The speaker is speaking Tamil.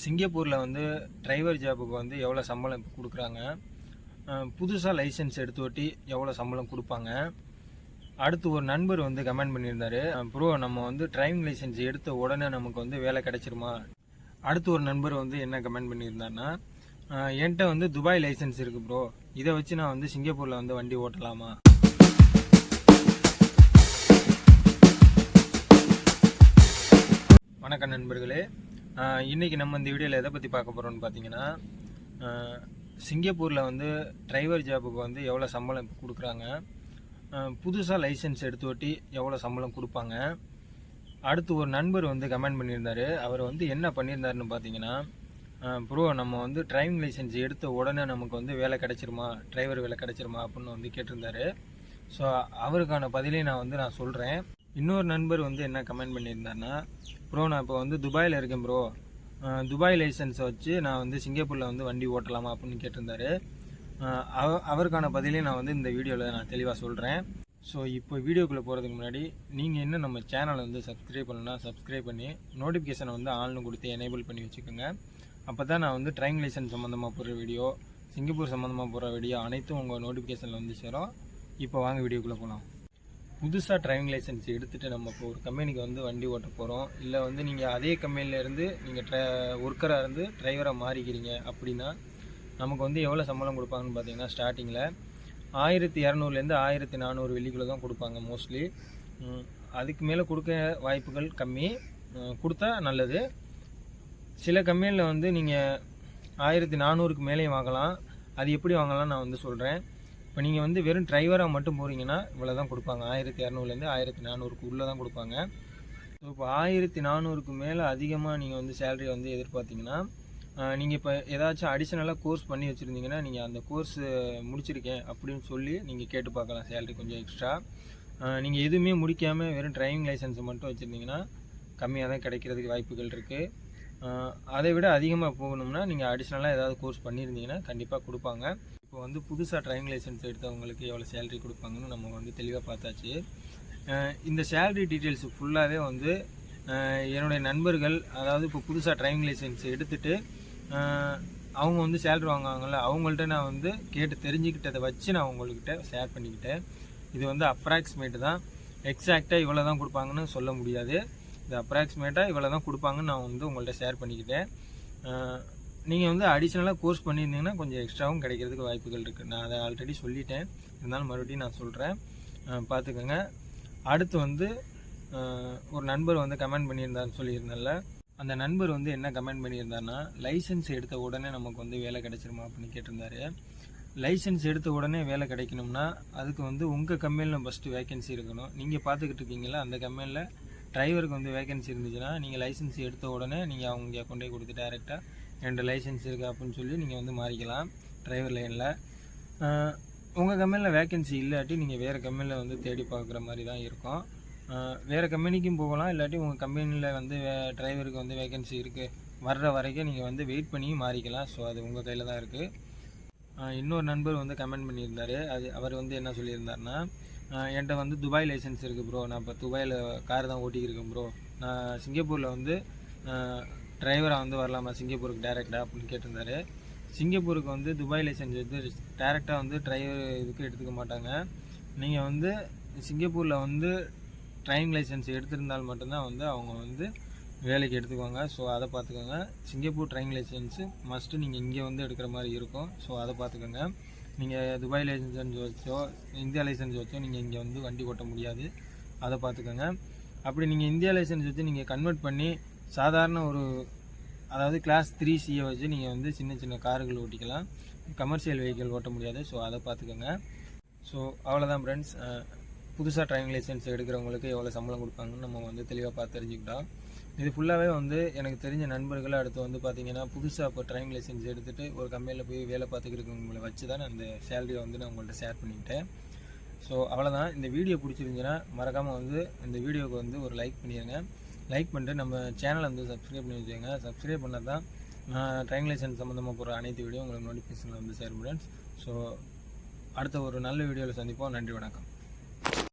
சிங்கப்பூரில் வந்து டிரைவர் ஜாபுக்கு வந்து எவ்வளோ சம்பளம் கொடுக்குறாங்க, புதுசாக லைசன்ஸ் எடுத்து ஓட்டி எவ்வளோ சம்பளம் கொடுப்பாங்க. அடுத்து ஒரு நண்பர் வந்து கமெண்ட் பண்ணியிருந்தாரு, ப்ரோ நம்ம வந்து டிரைவிங் லைசன்ஸ் எடுத்த உடனே நமக்கு வந்து வேலை கிடைச்சிருமா. அடுத்து ஒரு நண்பர் வந்து என்ன கமெண்ட் பண்ணியிருந்தாருன்னா, என்கிட்ட வந்து துபாய் லைசன்ஸ் இருக்குது ப்ரோ, இதை வச்சு நான் வந்து சிங்கப்பூரில் வந்து வண்டி ஓட்டலாமா. வணக்கம் நண்பர்களே, இன்றைக்கி நம்ம இந்த வீடியோவில் எதை பற்றி பார்க்க போகிறோம்னு பார்த்தீங்கன்னா, சிங்கப்பூரில் வந்து டிரைவர் ஜாபுக்கு வந்து எவ்வளோ சம்பளம் கொடுக்குறாங்க, புதுசாக லைசன்ஸ் எடுத்து ஓட்டி எவ்வளோ சம்பளம் கொடுப்பாங்க. அடுத்து ஒரு நண்பர் வந்து கமெண்ட் பண்ணியிருந்தார். அவர் வந்து என்ன பண்ணியிருந்தாருன்னு பார்த்தீங்கன்னா, ப்ரோ நம்ம வந்து டிரைவிங் லைசன்ஸ் எடுத்த உடனே நமக்கு வந்து வேலை கிடைச்சிருமா, டிரைவர் வேலை கிடைச்சிருமா அப்படின்னு வந்து கேட்டிருந்தாரு. ஸோ அவருக்கான பதிலையும் நான் சொல்கிறேன். இன்னொரு நண்பர் வந்து என்ன கமெண்ட் பண்ணியிருந்தாருன்னா, ப்ரோ நான் இப்போ வந்து துபாயில் இருக்கேன் ப்ரோ, துபாய் லைசன்ஸை வச்சு நான் வந்து சிங்கப்பூரில் வந்து வண்டி ஓட்டலாமா அப்படின்னு கேட்டிருந்தாரு. அவருக்கான பதிலையும் நான் வந்து இந்த வீடியோவில் நான் தெளிவாக சொல்கிறேன். ஸோ இப்போ வீடியோக்குள்ளே போகிறதுக்கு முன்னாடி நீங்கள் இன்னும் நம்ம சேனலை வந்து சப்ஸ்கிரைப் பண்ணணும்னா சப்ஸ்கிரைப் பண்ணி நோட்டிஃபிகேஷனை வந்து ஆன்லைன் கொடுத்து எனேபிள் பண்ணி வச்சுக்கோங்க. அப்போ தான் நான் வந்து டிரைவிங் லைசன்ஸ் சம்மந்தமாக போடுற வீடியோ, சிங்கப்பூர் சம்மந்தமாக போடுற வீடியோ அனைத்தும் உங்கள் நோட்டிஃபிகேஷனில் வந்து சேரும். இப்போ வாங்க வீடியோக்குள்ளே போகலாம். புதுசாக டிரைவிங் லைசன்ஸ் எடுத்துகிட்டு நம்ம இப்போ ஒரு கம்பெனிக்கு வந்து வண்டி ஓட்ட போகிறோம், இல்லை வந்து நீங்கள் அதே கம்பெனிலேருந்து நீங்கள் ஒர்க்கராக இருந்து டிரைவராக மாறிக்கிறீங்க அப்படின்னா நமக்கு வந்து எவ்வளோ சம்பளம் கொடுப்பாங்கன்னு பார்த்தீங்கன்னா, ஸ்டார்டிங்கில் 1200 1400 வெள்ளிக்குள்ளே தான் கொடுப்பாங்க மோஸ்ட்லி. அதுக்கு மேலே கொடுக்க வாய்ப்புகள் கம்மி, கொடுத்தா நல்லது. சில கம்பெனியில் வந்து நீங்கள் 1400க்கு மேலேயும் வாங்கலாம். அது எப்படி வாங்கலாம் நான் வந்து சொல்கிறேன். இப்போ நீங்கள் வந்து வெறும் டிரைவராக மட்டும் போகிறீங்கன்னா இவ்வளோ தான் கொடுப்பாங்க, 1200 1400க்கு உள்ளே தான் கொடுப்பாங்க. ஸோ இப்போ 1400க்கு மேலே அதிகமாக நீங்கள் வந்து சேலரி வந்து எதிர்பார்த்தீங்கன்னா, நீங்கள் இப்போ ஏதாச்சும் அடிஷ்னலாக கோர்ஸ் பண்ணி வச்சுருந்தீங்கன்னா, நீங்கள் அந்த கோர்ஸ் முடிச்சிருக்கேன் அப்படின்னு சொல்லி நீங்கள் கேட்டு பார்க்கலாம் சேலரி கொஞ்சம் எக்ஸ்ட்ரா. நீங்கள் எதுவுமே முடிக்காமல் வெறும் டிரைவிங் லைசன்ஸை மட்டும் வச்சுருந்தீங்கன்னா கம்மியாக தான் கிடைக்கிறதுக்கு வாய்ப்புகள் இருக்குது. அதை விட அதிகமாக போகணும்னா நீங்கள் அடிஷ்னலாக ஏதாவது கோர்ஸ் பண்ணியிருந்தீங்கன்னா கண்டிப்பாக கொடுப்பாங்க. இப்போ வந்து புதுசாக டிரைவிங் லைசன்ஸ் எடுத்தவங்களுக்கு எவ்வளோ சேலரி கொடுப்பாங்கன்னு நம்ம வந்து தெளிவாக பார்த்தாச்சு. இந்த சேலரி டீட்டெயில்ஸ் ஃபுல்லாகவே வந்து என்னுடைய நண்பர்கள், அதாவது இப்போ புதுசாக டிரைவிங் லைசன்ஸ் எடுத்துகிட்டு அவங்க வந்து சேலரி வாங்குவாங்கள்ல, அவங்கள்ட்ட நான் வந்து கேட்டு தெரிஞ்சுக்கிட்டதை வச்சு நான் உங்கள்கிட்ட ஷேர் பண்ணிக்கிட்டேன். இது வந்து அப்ராக்சிமேட்டு தான், எக்ஸாக்டாக இவ்வளோ தான் கொடுப்பாங்கன்னு சொல்ல முடியாது. இது அப்ராக்சிமேட்டாக இவ்வளோ தான் கொடுப்பாங்கன்னு நான் வந்து உங்கள்கிட்ட ஷேர் பண்ணிக்கிட்டேன். நீங்கள் வந்து அடிஷ்னலாக கோர்ஸ் பண்ணியிருந்தீங்கன்னா கொஞ்சம் எக்ஸ்ட்ராவும் கிடைக்கிறதுக்கு வாய்ப்புகள் இருக்குது. நான் அதை ஆல்ரெடி சொல்லிட்டேன், இருந்தாலும் மறுபடியும் நான் சொல்கிறேன், பார்த்துக்கோங்க. அடுத்து வந்து ஒரு நண்பர் வந்து கமெண்ட் பண்ணியிருந்தாருன்னு சொல்லியிருந்தேன்ல, அந்த நண்பர் வந்து என்ன கமெண்ட் பண்ணியிருந்தாருன்னா, லைசன்ஸ் எடுத்த உடனே நமக்கு வந்து வேலை கிடைச்சிருமா அப்படின்னு கேட்டிருந்தாரு. லைசன்ஸ் எடுத்த உடனே வேலை கிடைக்கணும்னா அதுக்கு வந்து உங்கள் கம்பெனியில் ஃபஸ்ட்டு வேகன்சி இருக்கணும். நீங்கள் பார்த்துக்கிட்டு இருக்கீங்களா அந்த கம்பெனியில் டிரைவருக்கு வந்து வேகன்சி இருந்துச்சுன்னா, நீங்கள் லைசன்ஸ் எடுத்த உடனே நீங்கள் அவங்க கொண்டே கொடுத்து டேரெக்டாக என்கிட்ட லைசன்ஸ் இருக்குது அப்படின்னு சொல்லி நீங்கள் வந்து மாறிக்கலாம் டிரைவர் லைனில். உங்கள் கம்பெனியில் வேகன்சி இல்லாட்டி நீங்கள் வேறு கம்பெனியில் வந்து தேடி பார்க்குற மாதிரி தான் இருக்கும். வேறு கம்பெனிக்கும் போகலாம், இல்லாட்டி உங்கள் கம்பெனியில் வந்து டிரைவருக்கு வந்து வேகன்சி இருக்குது வர்ற வரைக்கும் நீங்கள் வந்து வெயிட் பண்ணி மாறிக்கலாம். ஸோ அது உங்கள் கையில் தான் இருக்குது. இன்னொரு நண்பர் வந்து கமெண்ட் பண்ணியிருந்தார். அவர் வந்து என்ன சொல்லியிருந்தாருன்னா, என்கிட்ட வந்து துபாய் லைசன்ஸ் இருக்குது ப்ரோ, நான் இப்போ துபாயில் கார் தான் ஓட்டிக்கிருக்கேன் ப்ரோ, நான் சிங்கப்பூரில் வந்து டிரைவராக வந்து வரலாமா சிங்கப்பூருக்கு டேரெக்டாக அப்படின்னு கேட்டிருந்தாரு. சிங்கப்பூருக்கு வந்து துபாய் லைசன்ஸ் வந்து டேரெக்டாக வந்து டிரைவர் இதுக்கு எடுத்துக்க மாட்டாங்க. நீங்கள் வந்து சிங்கப்பூரில் வந்து டிரைவிங் லைசன்ஸ் எடுத்திருந்தால் மட்டும்தான் வந்து அவங்க வந்து வேலைக்கு எடுத்துக்குவாங்க. ஸோ அதை பார்த்துக்கோங்க. சிங்கப்பூர் டிரைவிங் லைசன்ஸு மஸ்ட்டு நீங்கள் இங்கே வந்து எடுக்கிற மாதிரி இருக்கும். ஸோ அதை பார்த்துக்கோங்க. நீங்கள் துபாய் லைசன்ஸ் வச்சோ இந்தியா லைசன்ஸ் வச்சோ நீங்கள் இங்கே வந்து வண்டி ஓட்ட முடியாது, அதை பார்த்துக்கோங்க. அப்படி நீங்கள் இந்தியா லைசன்ஸ் வச்சு நீங்கள் கன்வெர்ட் பண்ணி சாதாரண ஒரு, அதாவது கிளாஸ் 3C வச்சு நீங்கள் வந்து சின்ன சின்ன கார்கள் ஓட்டிக்கலாம், கமர்ஷியல் வெஹிக்கிள் ஓட்ட முடியாது. ஸோ அதை பார்த்துக்கோங்க. ஸோ அவ்வளோதான் ஃப்ரெண்ட்ஸ், புதுசாக டிரைவிங் லைசன்ஸ் எடுக்கிறவங்களுக்கு எவ்வளோ சம்பளம் கொடுப்பாங்கன்னு நம்ம வந்து தெளிவாக பார்த்து தெரிஞ்சுக்கிட்டோம். இது ஃபுல்லாகவே வந்து எனக்கு தெரிஞ்ச நண்பர்கள். அடுத்து வந்து பார்த்திங்கன்னா, புதுசாக இப்போ டிரைவிங் லைசன்ஸ் எடுத்துகிட்டு ஒரு கம்பெனியில் போய் வேலை பார்த்துக்கிறவங்களை வச்சு தான் அந்த சேலரியை வந்து நான் உங்கள்கிட்ட ஷேர் பண்ணிக்கிட்டேன். ஸோ அவ்வளோதான். இந்த வீடியோ பிடிச்சிருந்துச்சுன்னா மறக்காமல் வந்து இந்த வீடியோவுக்கு வந்து ஒரு லைக் பண்ணிடுங்க. லைக் பண்ணிட்டு நம்ம சேனலை வந்து சப்ஸ்கிரைப் பண்ணி வச்சுக்கோங்க. சப்ஸ்கிரைப் பண்ணால் தான் நான் டிரைவிங் லைசன்ஸ் சம்மந்தமாக போகிற அனைத்து வீடியோ உங்களுக்கு நோட்டிஃபிகேஷனில் வந்து சேரும் ஃப்ரெண்ட்ஸ். ஸோ அடுத்த ஒரு நல்ல வீடியோவில் சந்திப்போம். நன்றி, வணக்கம்.